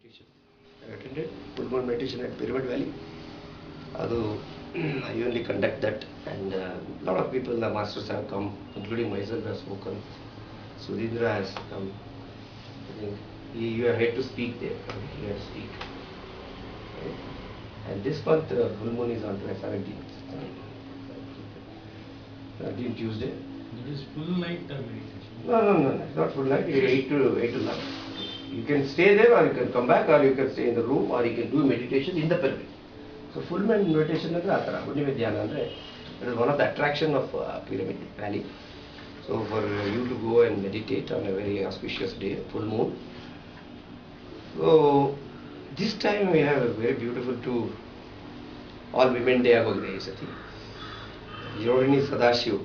meditation. I attended full moon meditation at Pyramid Valley. Although I only conduct that, and a lot of people, the masters have come, including myself, have spoken. Sudhindra has come. I think you are here to speak there. Here to speak. Right? And this month, full moon is on 17th. 17th Tuesday. It is full night meditation. No, it's not full night. It's 8 to 11. You can stay there, or you can come back, or you can stay in the room, or you can do meditation in the pyramid. So full moon meditation is it is one of the attraction of Pyramid Valley. So for you to go and meditate on a very auspicious day, full moon. So this time we have a very beautiful two all women day agoಗಿದೆ ಸತಿ. Rohini Sadashiv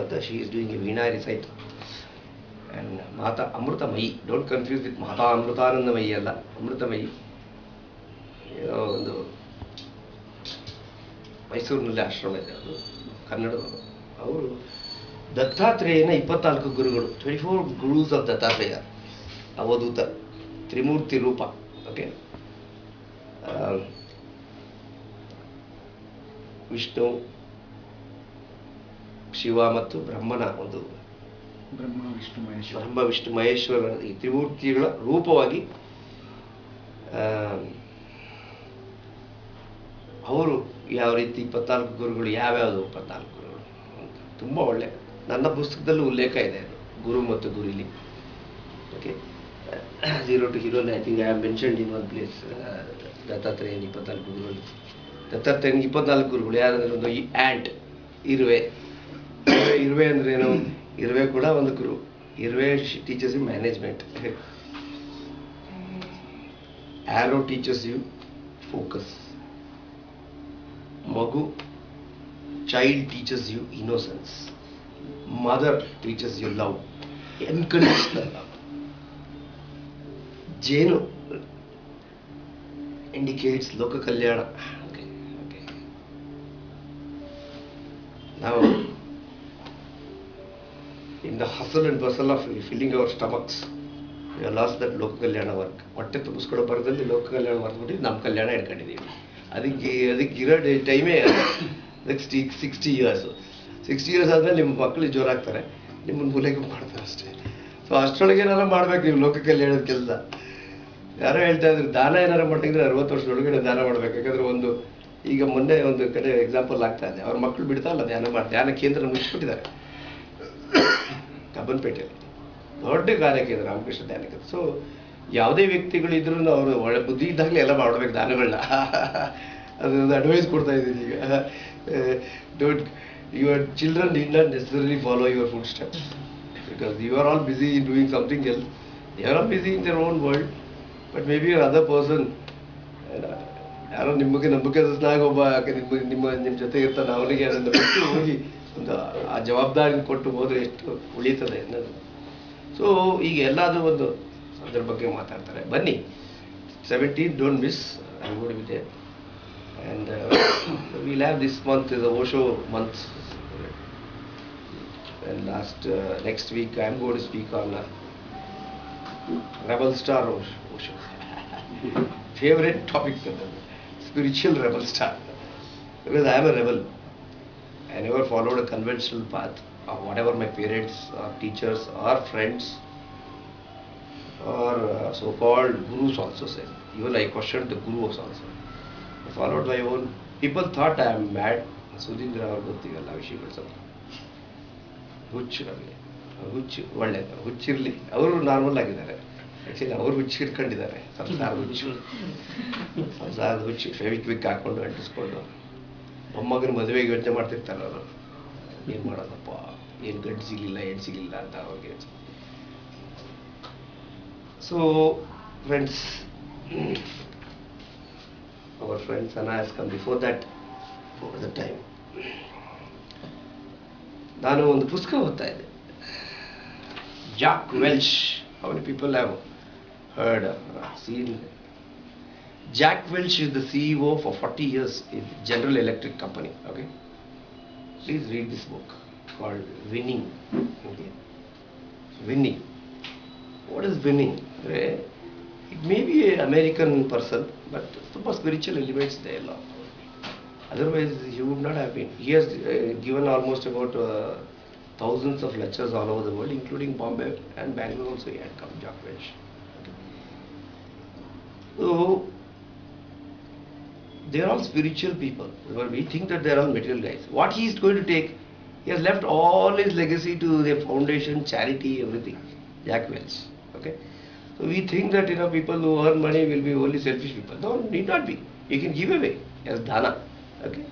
anta, she is doing a Veena recital. And Mata Amrutamayi, don't confuse with Mata Amrutanandamayi alla, Amrutamayi. ಒಂದು ಮೈಸೂರಿನಲ್ಲಿ ಆಶ್ರಮ ಇದೆ, ಅದು ಕನ್ನಡದವರು. ಅವರು ದತ್ತಾತ್ರೇಯನ 24 ಗುರುಗಳು, 24 ಗುರುಸ್ of Dattatreya, ಅವಧೂತ ತ್ರಿಮೂರ್ತಿ ರೂಪ. Okay, Vishnu, Shiva ಮತ್ತು ಬ್ರಹ್ಮನ ಒಂದು ಬ್ರಹ್ಮ ವಿಷ್ಣು ಮಹೇಶ್ವರ ಈ ತ್ರಿಮೂರ್ತಿಗಳ ರೂಪವಾಗಿ ಅವರು ಯಾವ ರೀತಿ 24 ಗುರುಗಳು, ಯಾವ್ಯಾವುದು 24 ಗುರುಗಳು ಅಂತ ತುಂಬ ಒಳ್ಳೆ, ನನ್ನ ಪುಸ್ತಕದಲ್ಲೂ ಉಲ್ಲೇಖ ಇದೆ ಅದು, ಗುರು ಮತ್ತು ಗುರಿಲಿ. Okay, 0 to hero, I think I have mentioned in one place. ದತ್ತಾತ್ರೇಯನ 24 ಗುರುಗಳು, ದತ್ತಾತ್ರೇಯನ 24 ಗುರುಗಳು ಯಾರಂದ್ರೆ, ಒಂದು ಆ್ಯಂಟ್, ಇರುವೆ. ಇರುವೆ ಅಂದ್ರೆ ಏನು? ಇರುವೆ ಕೂಡ ಒಂದು ಗುರು. ಇರುವೆ teachers you management. Arrow teachers you focus. Magu, child teaches you innocence. Mother teaches you love, unconditional love. Jenu indicates Loka Kalyana. Okay. Now, in the hustle and bustle of filling our stomachs, we have lost that Loka Kalyana work. ಹೊಟ್ಟೆ ತುಂಬಿಸ್ಕೊಳ್ಳೋ ಬರದಲ್ಲಿ ಲೋಕ ಕಲ್ಯಾಣ ಮರೆತುಬಿಟ್ಟು ನಮ್ಮ ಕಲ್ಯಾಣ ಹಿಡ್ಕೊಂಡಿದ್ದೀವಿ. ಅದಕ್ಕೆ ಇರೋ ಟೈಮೇ 60 years. 60 years ಆದಮೇಲೆ ನಿಮ್ಮ ಮಕ್ಕಳು ಜೋರಾಗ್ತಾರೆ, ನಿಮ್ಮನ್ನು ಮೂಲೆಗೆ ಮಾಡ್ತಾರೆ ಅಷ್ಟೇ. ಸೊ ಅಷ್ಟರೊಳಗೆ ಏನಾರು ಮಾಡ್ಬೇಕು ನೀವು ಲೋಕ ಕಲ್ಯಾಣದ ಕೆಲಸ. ಯಾರೋ ಹೇಳ್ತಾ ಇದ್ರು, ದಾನ ಏನಾರು ಮಾಡ್ತಿದ್ರೆ 60 ವರ್ಷದೊಳಗಡೆ ದಾನ ಮಾಡ್ಬೇಕು. ಯಾಕಂದ್ರೆ ಒಂದು ಈಗ ಮೊನ್ನೆ ಒಂದು ಕಡೆ ಎಕ್ಸಾಂಪಲ್ ಆಗ್ತಾ ಇದೆ, ಅವ್ರ ಮಕ್ಕಳು ಬಿಡ್ತಾ ಇಲ್ಲ ಧ್ಯಾನ ಕೇಂದ್ರ ಮುಚ್ಚಿಬಿಟ್ಟಿದ್ದಾರೆ ಕಬ್ಬನ್ಪೇಟೆಯಲ್ಲಿ, ದೊಡ್ಡ ಕಾರ್ಯ ಕೇಂದ್ರ, ರಾಮಕೃಷ್ಣ ಧ್ಯಾನ ಕೇಂದ್ರ. ಸೊ ಯಾವುದೇ ವ್ಯಕ್ತಿಗಳಿದ್ರು ಅವರು ಒಳ್ಳೆ ಬುದ್ಧಿ ಇದ್ದಾಗಲೇ ಎಲ್ಲ ಮಾಡಬೇಕು ದಾನಗಳನ್ನ. ಅದೊಂದು ಅಡ್ವೈಸ್ ಕೊಡ್ತಾ ಇದ್ದೀನಿ ಈಗ. Don't, your children need not necessarily follow your food steps, because you are all busy in doing something else. They are all busy in their own world, but may be your other person, ಯಾರೋ ನಿಮಗೆ ನಂಬಿಕೆಸ್ನಾಗ ಒಬ್ಬ ನಿಮ್ಮ ಜೊತೆ ಇರ್ತಾನೆ, ಅವನಿಗೆ ಅದನ್ನು ಬಿಟ್ಟು ಹೋಗಿ ಒಂದು ಆ ಜವಾಬ್ದಾರಿನ ಕೊಟ್ಟು ಹೋದರೆ ಎಷ್ಟು ಉಳಿತದೆ ಅನ್ನೋದು. ಸೊ ಈಗ ಎಲ್ಲಾದರೂ ಒಂದು ಅದರ ಬಗ್ಗೆ ಮಾತಾಡ್ತಾರೆ. ಬನ್ನಿ, 17th, don't miss. I would be there. And we'll have this month is the Osho month. And next week I am going to speak on Rebel Star Osho. Favorite topic, spiritual rebel star. Because I am a rebel. I never followed a conventional path of whatever my parents or teachers or friends or so-called gurus also say. Even I questioned the gurus also. I followed my own. People thought I am mad. Sudhindra ಅವರು ಗೊತ್ತಿರಲ್ಲ ವಿಷಯಗಳು ಸ್ವಲ್ಪ ಹುಚ್ಚು. ನಮಗೆ ಹುಚ್ಚು ಒಳ್ಳೆಯದು, ಹುಚ್ಚಿರಲಿ. ಅವರು normal ಆಗಿದ್ದಾರೆ, ಆ್ಯಕ್ಚುಲಿ ಅವರು ಹುಚ್ಚು ಹಿಡ್ಕೊಂಡಿದ್ದಾರೆ. ಸಂಸಾರದ ಹುಚ್ಚು ಫೆವಿಕ್ವಿಕ್ ಹಾಕ್ಕೊಂಡು ಅಂಟಿಸ್ಕೊಂಡು ಮೊಮ್ಮಗನ ಮದುವೆಗೆ ಯೋಚನೆ ಮಾಡ್ತಿರ್ತಾರೆ ಅವರು. ಏನು ಮಾಡೋದಪ್ಪ, ಏನು ಗಂಟು ಸಿಗಲಿಲ್ಲ, ಹೆಣ್ಣು ಸಿಗಲಿಲ್ಲ ಅಂತ ಅವ್ರಿಗೆ. So, friends, our friend Sana has come before that, over the time. ನಾನು ಒಂದು ಪುಸ್ತಕ ಓದ್ತಾ ಇದ್ದೆ, Jack Welch. How many people have heard or seen? Jack Welch is the CEO for 40 years in General Electric Company. Okay, please read this book called Winning. Okay. Winning. What is winning? It may be an American person, but super spiritual elements there. Lot. Otherwise, he would not have been. He has given almost about thousands of lectures all over the world, including Bombay and Bangalore also he had come, Jack Welch. So, they are all spiritual people. We think that they are all material guys. What he is going to take, he has left all his legacy to the foundation, charity, everything. Jack Welch. Okay. So we think that people who earn money will be only selfish people. No, need not be. You can give away as dana. Okay.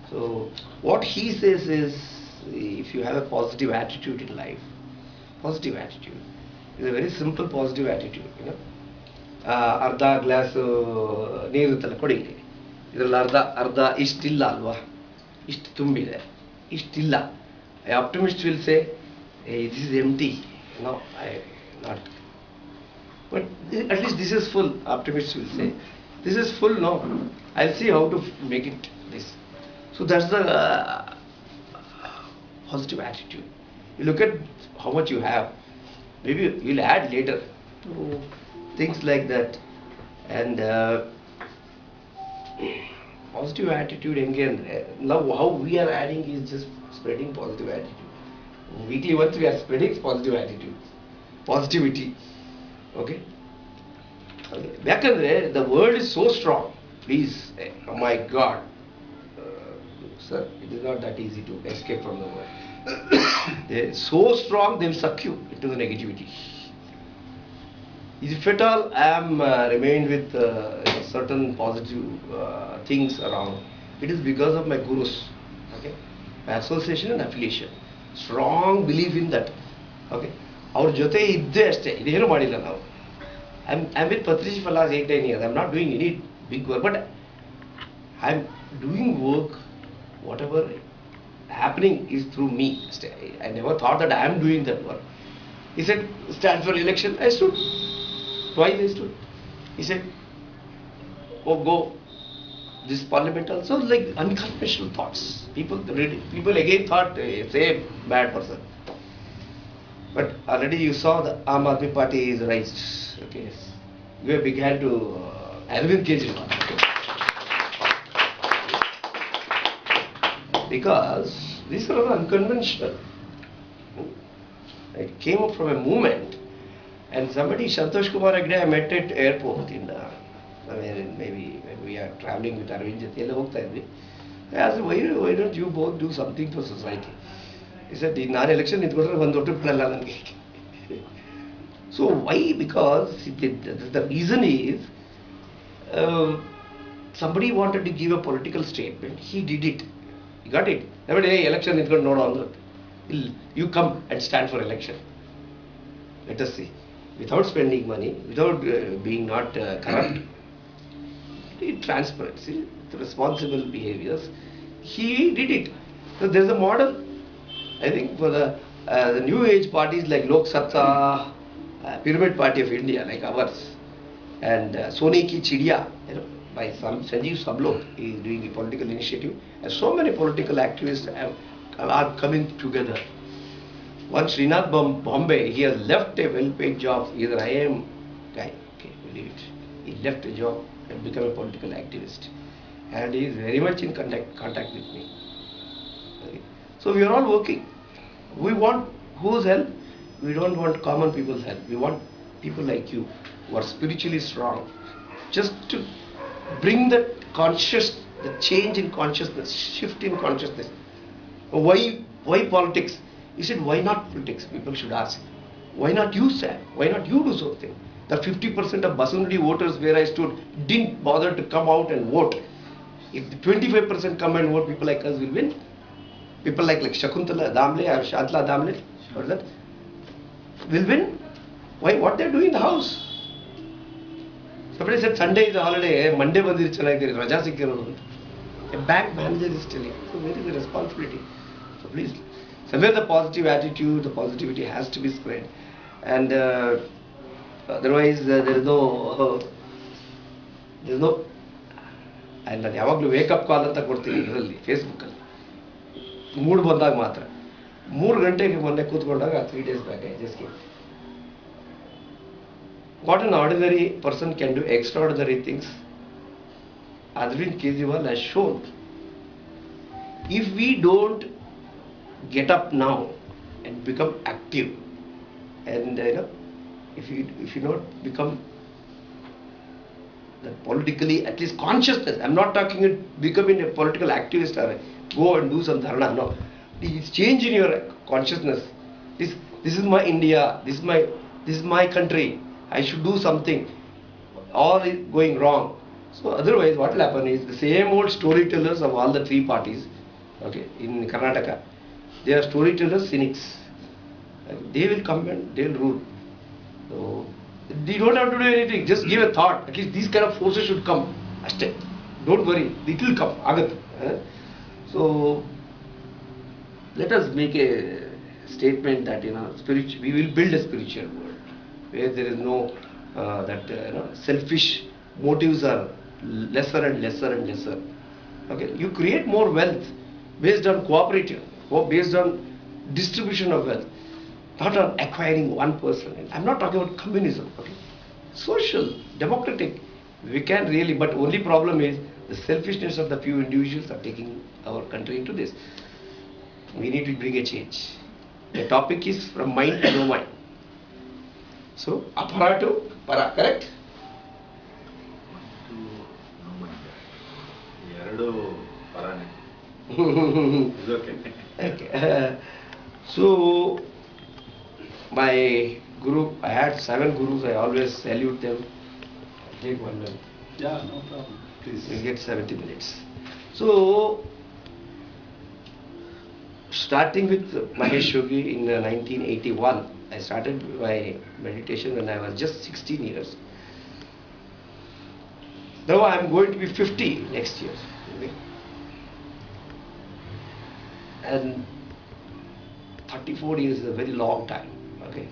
So what he says is, if you have a positive attitude in life, positive attitude is a very simple positive attitude. ಅರ್ಧ glass ನೀರಿರುತ್ತಲ್ಲ ಕೊಡಿಲಿ, ಇದರಲ್ಲಿ ಅರ್ಧ ಇಷ್ಟಿಲ್ಲ ಅಲ್ವಾ, ಇಷ್ಟು ತುಂಬಿದೆ, ಇಷ್ಟಿಲ್ಲ. Optimist will say this is empty, no I not, but at least this is full. Optimists will say this is full, no, I'll see how to make it this. So that's the positive attitude. You look at how much you have, maybe you'll add later, things like that. And positive attitude again, now how we are adding is just spreading positive attitude. Weekly once we are spreading positive attitude, positivity. Okay. Yakandre the word is so strong. Please, oh my God, sir, it is not that easy to escape from the word. They are so strong, they will suck you into the negativity. If at all I am remained with certain positive things around, it is because of my gurus. Okay, my association and affiliation, strong belief in that. Okay, our jote idde ashte, idenu madilla now. I'm with Patrici for last 8-9 years. I'm not doing any big work, but I'm doing work. Whatever happening is through me. I never thought that I am doing that work. He said, stand for election. I stood. Twice I stood. He said, oh, go this parliament also, like unconventional thoughts. People again thought, say, bad person. But already you saw the Aam Aadmi Party is raised. Okay, yes. Give a big hand to Arvind Kejriwal. Because these are unconventional. It came up from a movement. And somebody, Santosh Kumar Agde, I met at airport in maybe when we are traveling with Arvind Jati. I asked him, why don't you both do something for society? He said, in our election, so why? Because the reason is, somebody wanted to give a political statement. He did it. You got it? Every day election is going on. You come and stand for election. Let us see. Without spending money, without being not corrupt, transparency, responsible behaviors, he did it. So there is a model, I think, for the new age parties like Lok Satta, Pyramid Party of India, like ours, and Soni Ki Chidiya, by Sanjeev Sablok, he is doing a political initiative, and so many political activists are coming together. One Srinath Bombay, he has left a well-paid job. He is an IIM guy. Okay, believe it. He left a job and become a political activist, and he is very much in contact with me. Okay. So we are all working. We want whose help? We don't want common people's help. We want people like you who are spiritually strong, just to bring the change in consciousness, shift in consciousness. Why politics? He said, why not politics? People should ask. Why not you, sir? Why not you do something? The 50% of Basunadi voters where I stood didn't bother to come out and vote. If the 25% come and vote, people like us will win. People like Shakuntala Damle or Shantala Damle, what is that? Will win. Why? What they are doing in the house? Somebody said Sunday is a holiday, Monday bandir chanagiri, raja sikkirodu. A bank manager is telling. So where is the responsibility? So please, somewhere the positive attitude, the positivity has to be spread, and otherwise there is no. And ನಾನು ಯಾವಾಗಲೂ wake up ಕಾಲ್ ಅಂತ ಕೊಡ್ತೀನಿ ಇದರಲ್ಲಿ ಫೇಸ್ಬುಕ್ಕಲ್ಲಿ, mood ಬಂದಾಗ ಮಾತ್ರ. 3 ಗಂಟೆಗೆ ಮೊನ್ನೆ ಕೂತ್ಕೊಂಡಾಗ 3 days back just What an ordinary person can do extraordinary things, Arvind Kejriwal has shown. If we don't get up now and become active, and if you not become the politically at least consciousness, I'm not talking about becoming a political activist or go and do some dharna. No, it's change in your consciousness. This is my India. This is my country. I should do something. All is going wrong. So otherwise, what will happen is the same old storytellers of all the three parties. Okay, in Karnataka, they are storytellers, cynics. They will come and they will rule. So they don't have to do anything. Just give a thought. At least these kind of forces should come. Ashte. Don't worry. It will come. Agat. So let us make a statement that we will build a spiritual world where there is no selfish motives are lesser and lesser and lesser. Okay, you create more wealth based on cooperative, or based on distribution of wealth, not on acquiring one person. I'm not talking about communism. Okay, social, democratic. We can really, but only problem is the selfishness of the few individuals are taking our country into this. We need to bring a change. The topic is from mind to no mind. So, apara to para, correct? ಎರಡು ಪರಾನೆ. It's okay. Okay. So, my guru, I had 7 gurus, I always salute them. Take 1 minute. Yeah, no problem. Please. You get 70 minutes. So, starting with Mahesh Yogi in 1981, I started my meditation when I was just 16 years. Now I am going to be 50 next year. Okay. And 34 years is a very long time. Okay,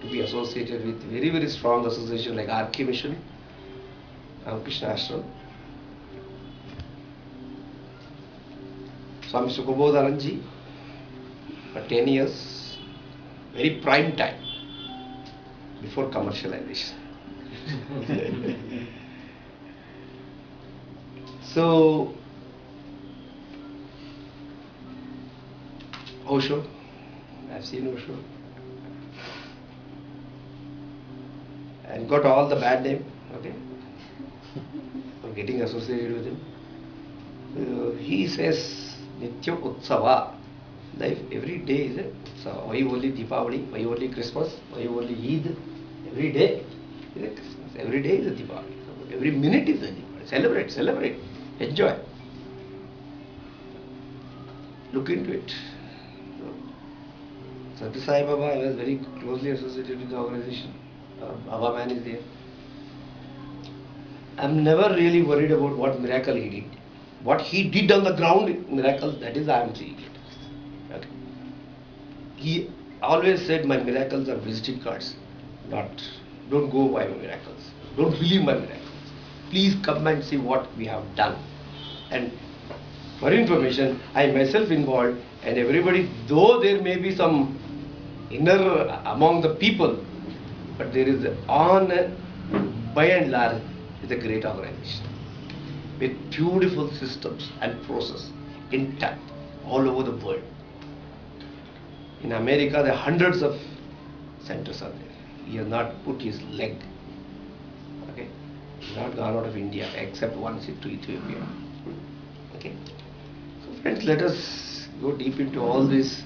to be associated with very, very strong association like RK Mission, Ramakrishna Ashram, Swami Sukhabodhanand ji for 10 years, very prime time before commercialization. So, Osho, I've seen Osho and got all the bad name, okay, for getting associated with him. He says, Nitya Utsava, life every day is a Utsava. Why only Deepavali, why only Christmas, why only Eid, every day is a Christmas, every day is a Deepavali, every minute is a Deepavali. Celebrate, enjoy. Look into it. Satya Sai Baba, I was very closely associated with the organization. Baba Man is there. I'm never really worried about what miracle he did. What he did on the ground, miracle, that is I am seeing it. Okay. He always said my miracles are visiting cards. Don't go by my miracles. Don't believe my miracles. Please come and see what we have done. And for information, I myself involved, and everybody, though there may be some inner among the people, but there is by and large, it's a great organization with beautiful systems and process intact all over the world. In America, there are hundreds of centers are there. He has not put his leg. Okay, he's not gone out of India except once to Ethiopia. Okay, so friends, let us go deep into all these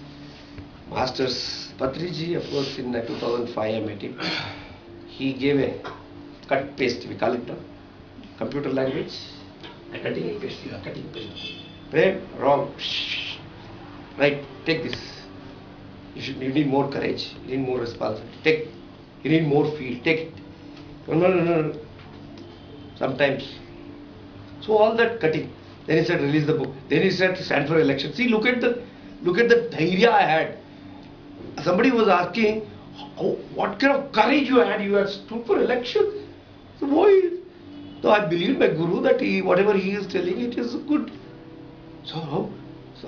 masters. Patriji, of course, in 2005 I met him. He gave a cut paste, we call it now, computer language. Cutting and paste, cutting and paste. Right, wrong. Right, take this. You need more courage. You need more responsibility. You need more feel. Take it. No. Sometimes. So all that cutting. Then he said, release the book. Then he said, stand for election. See, look at the dhairya I had. Somebody was asking, what kind of courage you had? You had stood for election. So why? So I believe my guru that whatever he is telling, it is good. So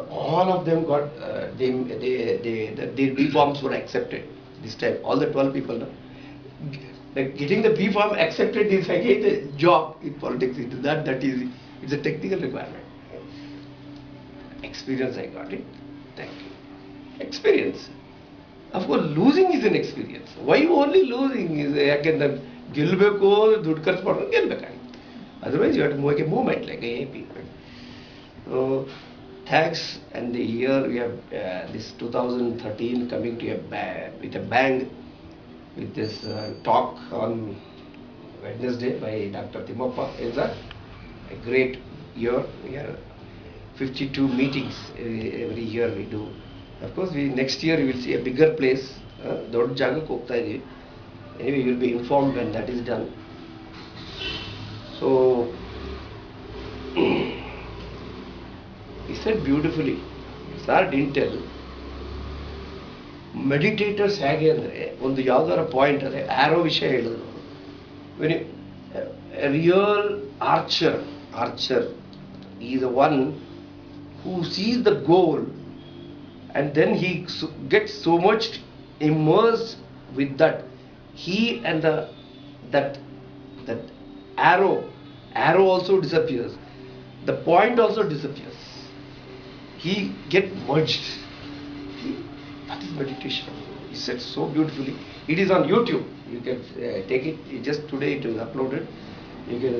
all of them got their reforms were accepted this time. All the 12 people. Like getting the B Farm accepted is again a job in politics. It is not that easy. It's a technical requirement. Experience, I got it. Thank you. Experience. Of course, losing is an experience. Why only losing is ಯಾಕೆಂದ್ರೆ ಗೆಲ್ಲಬೇಕು ದುಡ್ಡು ಖರ್ಚು ಮಾಡೋದು ಗೆಲ್ಲಬೇಕಾಗಿತ್ತು. Otherwise, you have to make a movement like AAP. So, thanks. And the year we have this 2013 coming to with a bang with this talk on Wednesday by Dr. Timoppa. Is that a great year? We are 52 meetings every year we do. Of course, next year you will see a bigger place. ದೊಡ್ಡ ಜಾಗಕ್ಕೆ ಹೋಗ್ತಾ ಇದೀವಿ. Anyway, you will be informed when that is done. So, he said beautifully, sir didn't tell, ಮೆಡಿಟೇಟರ್ಸ್ ಹೇಗೆ ಅಂದರೆ ಒಂದು ಯಾವ್ದಾರ point ಅದೇ arrow ವಿಷಯ ಹೇಳಿದ್ರು. When real archer is a one who sees the goal and then he gets so much immersed with that, he and that arrow also disappears, the point also disappears, he get merged. That is meditation. He said so beautifully. It is on YouTube. You can take it. Just today it was uploaded. You can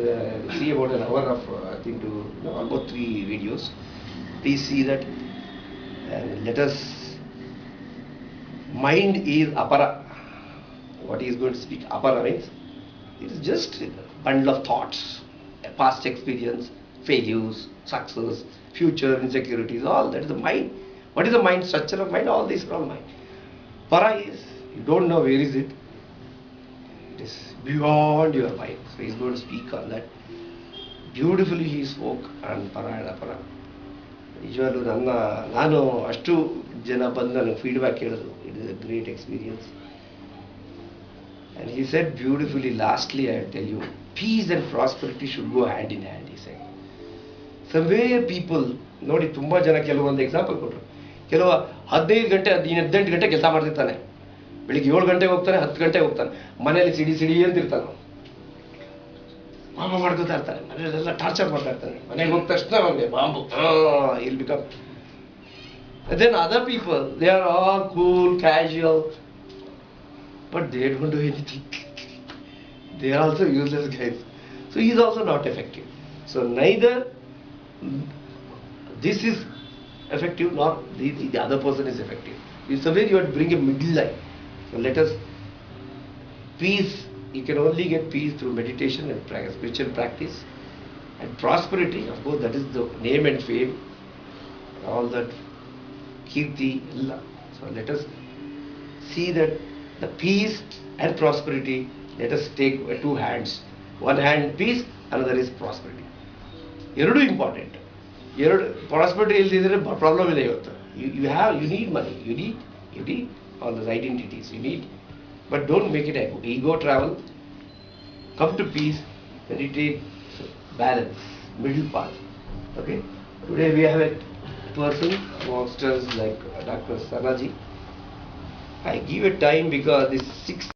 see about an hour of I think almost 3 videos. Please see that. And let us, mind is apara. What he is going to speak, apara means it is just a bundle of thoughts, a past experience, failures, success, future insecurities, all that is the mind. What is the mind? Structure of mind, all these are all mind. Para is, you don't know where is it. It is beyond your mind. So he is going to speak on that. Beautifully he spoke on para and apara. ನಿಜವಾಗ್ಲೂ ನಾನು ಅಷ್ಟು ಜನ ಬಂದು ನನಗೆ feedback ಹೇಳಿದ್ರು, it is a great experience. And he said beautifully, lastly I tell you, peace and prosperity should go hand in hand. He said somewhere people ನೋಡಿ, ತುಂಬ ಜನ ಕೆಲವೊಂದು ಎಕ್ಸಾಂಪಲ್ ಕೊಟ್ಟರು. ಕೆಲವು 15 ಗಂಟೆ 18 ಗಂಟೆ ಕೆಲಸ ಮಾಡ್ತಿರ್ತಾನೆ, ಬೆಳಿಗ್ಗೆ 7 ಗಂಟೆಗೆ ಹೋಗ್ತಾನೆ, 10 ಗಂಟೆಗೆ ಹೋಗ್ತಾನೆ, ಮನೇಲಿ ಸಿಡಿ ಅಂತಿರ್ತಾನೆ, ಮಾಮ ಮಾಡ್ಕೋತಾ ಇರ್ತಾರೆ, ಮನೆಯಲ್ಲೆಲ್ಲ ಟಾರ್ಚರ್ ಮಾಡ್ತಾ ಇರ್ತಾನೆ, ಮನೆಗೆ ಹೋದ ತಕ್ಷಣ ಅವನಿಗೆ bomb will become. Then other people they are all cool casual, but they don't do anything. They are also useless guys. So he is also not effective. So neither this is effective nor the other person is effective. It's a way you have to bring a middle line. So let us, peace, you can only get peace through meditation and spiritual practice. And prosperity, of course, that is the name and fame, all that kirti. So let us see that the peace and prosperity, let us take 2 hands. One hand peace, another is prosperity. ಎರಡು important. Prosperity ಇಲ್ದಿದ್ರೆ problem ಇಲ್ಲ. ಇವತ್ತು you need money, you need all those identities, you need, but don't make it ego travel. Come to peace, meditate, balance, middle path. Okay, today we have a person amongst us like Dr. Sanaji. I give a time because this 6